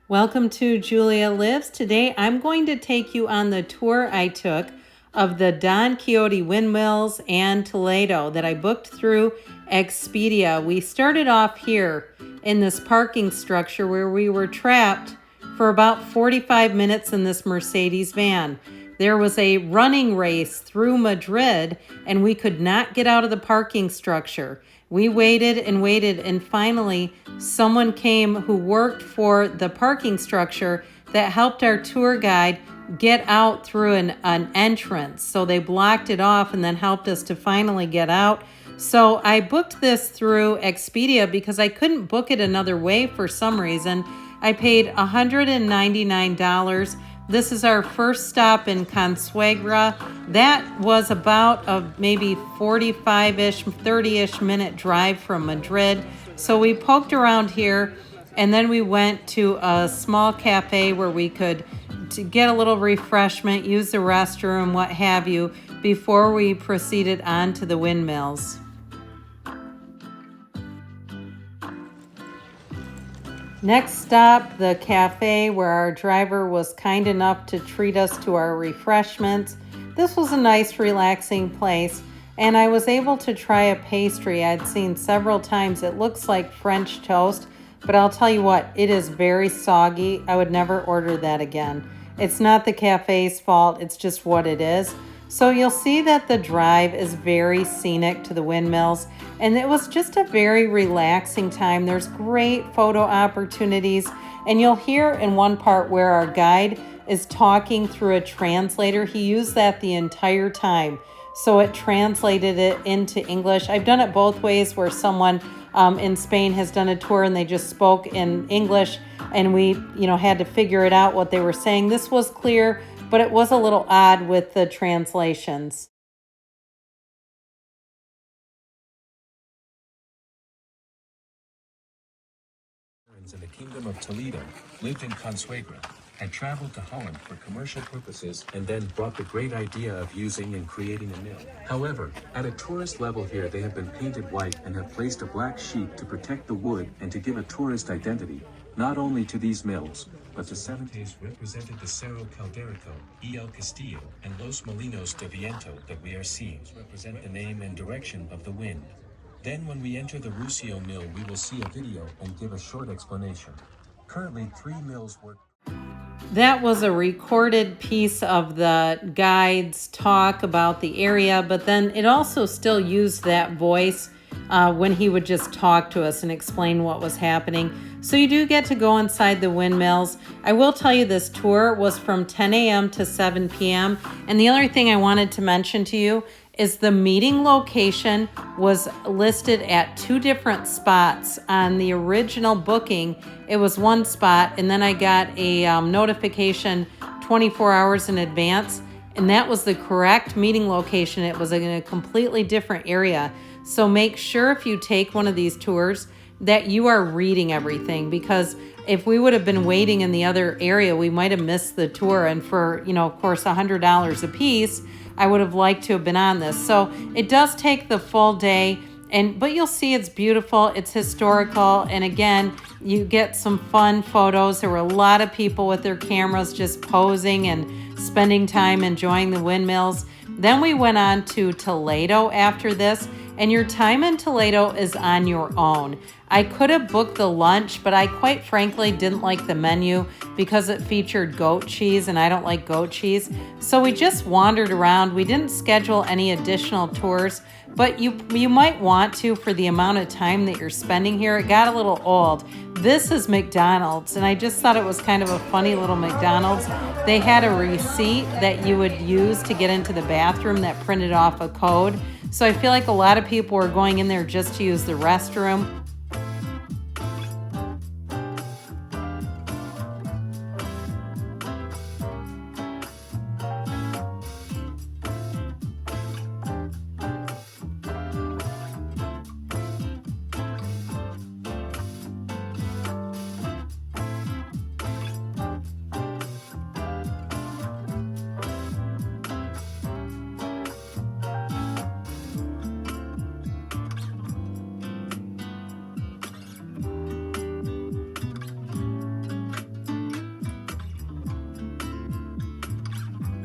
Welcome to Julia Lives. Today I'm going to take you on the tour I took of the Don Quixote Windmills and Toledo that I booked through Expedia. We started off here in this parking structure where we were trapped for about 45 minutes in this Mercedes van. There was a running race through Madrid and we could not get out of the parking structure. We waited and waited, and finally someone came who worked for the parking structure that helped our tour guide get out through an entrance. So they blocked it off and then helped us to finally get out. So I booked this through Expedia because I couldn't book it another way for some reason. I paid $199. This is our first stop in Consuegra. That was about a maybe 45-ish, 30-ish minute drive from Madrid. So we poked around here and then we went to a small cafe where we could to get a little refreshment, use the restroom, what have you, before we proceeded on to the windmills. Next stop, the cafe where our driver was kind enough to treat us to our refreshments. This was a nice, relaxing place, and I was able to try a pastry I'd seen several times. It looks like French toast, but I'll tell you what, it is very soggy. I would never order that again. It's not the cafe's fault, it's just what it is. So you'll see that the drive is very scenic to the windmills, and it was just a very relaxing time. There's great photo opportunities, and you'll hear in one part where our guide is talking through a translator. He used that the entire time, so it translated it into English. I've done it both ways, where someone in Spain has done a tour and they just spoke in English, and we had to figure it out what they were saying. This was clear, but it was a little odd with the translations. In the kingdom of Toledo, lived in Consuegra, had traveled to Holland for commercial purposes, and then brought the great idea of using and creating a mill. However, at a tourist level here they have been painted white and have placed a black sheet to protect the wood and to give a tourist identity, not only to these mills, but the Seventies represented the Cerro Calderico, Y El Castillo, and Los Molinos de Viento that we are seeing represent the name and direction of the wind. Then when we enter the Ruscio mill, we will see a video and give a short explanation. Currently 3 mills work. That was a recorded piece of the guide's talk about the area, but then it also still used that voice when he would just talk to us and explain what was happening. So you do get to go inside the windmills. I will tell you this tour was from 10 a.m. to 7 p.m. And the other thing I wanted to mention to you is the meeting location was listed at 2 different spots. On the original booking, it was one spot, and then I got a notification 24 hours in advance, and that was the correct meeting location. It was in a completely different area. So make sure if you take one of these tours that you are reading everything, because if we would have been waiting in the other area, we might have missed the tour. And for, of course, $100 a piece, I would have liked to have been on this. So it does take the full day, but you'll see it's beautiful, it's historical, and again, you get some fun photos. There were a lot of people with their cameras just posing and spending time enjoying the windmills. Then we went on to Toledo after this, and your time in Toledo is on your own. I could have booked the lunch, but I quite frankly didn't like the menu because it featured goat cheese, and I don't like goat cheese. So we just wandered around. We didn't schedule any additional tours, but you might want to for the amount of time that you're spending here. It got a little old. This is McDonald's, and I just thought it was kind of a funny little McDonald's. They had a receipt that you would use to get into the bathroom that printed off a code. So I feel like a lot of people were going in there just to use the restroom.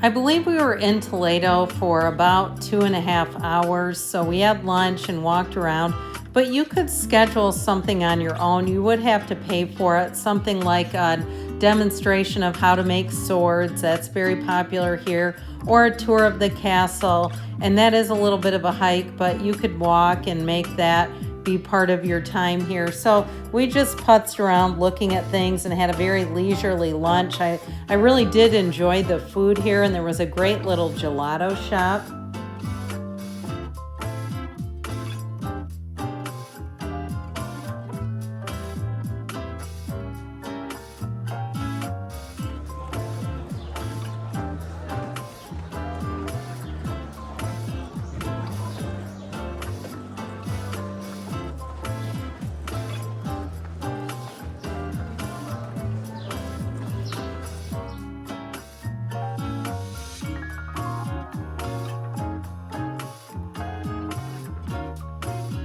I believe we were in Toledo for about 2.5 hours, so we had lunch and walked around. But you could schedule something on your own. You would have to pay for it, something like a demonstration of how to make swords. That's very popular here, or a tour of the castle. And that is a little bit of a hike, but you could walk and make that be part of your time here. So we just putzed around looking at things and had a very leisurely lunch. I really did enjoy the food here, and there was a great little gelato shop.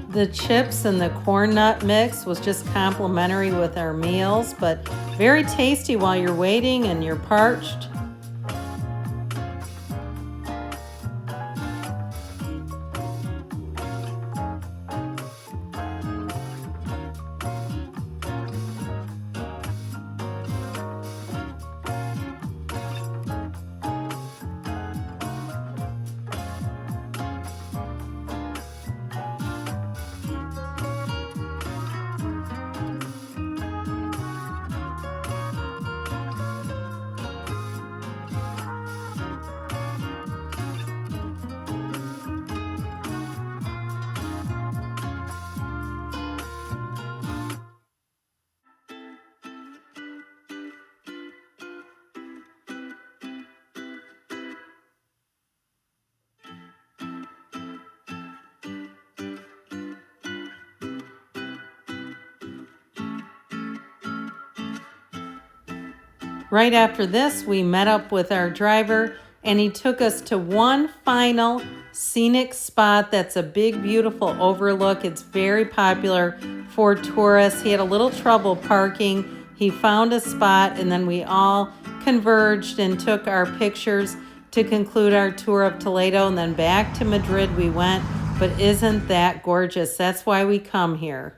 The chips and the corn nut mix was just complimentary with our meals, but very tasty while you're waiting and you're parched. Right after this, we met up with our driver, and he took us to one final scenic spot that's a big, beautiful overlook. It's very popular for tourists. He had a little trouble parking. He found a spot, and then we all converged and took our pictures to conclude our tour of Toledo, and then back to Madrid we went. But isn't that gorgeous? That's why we come here.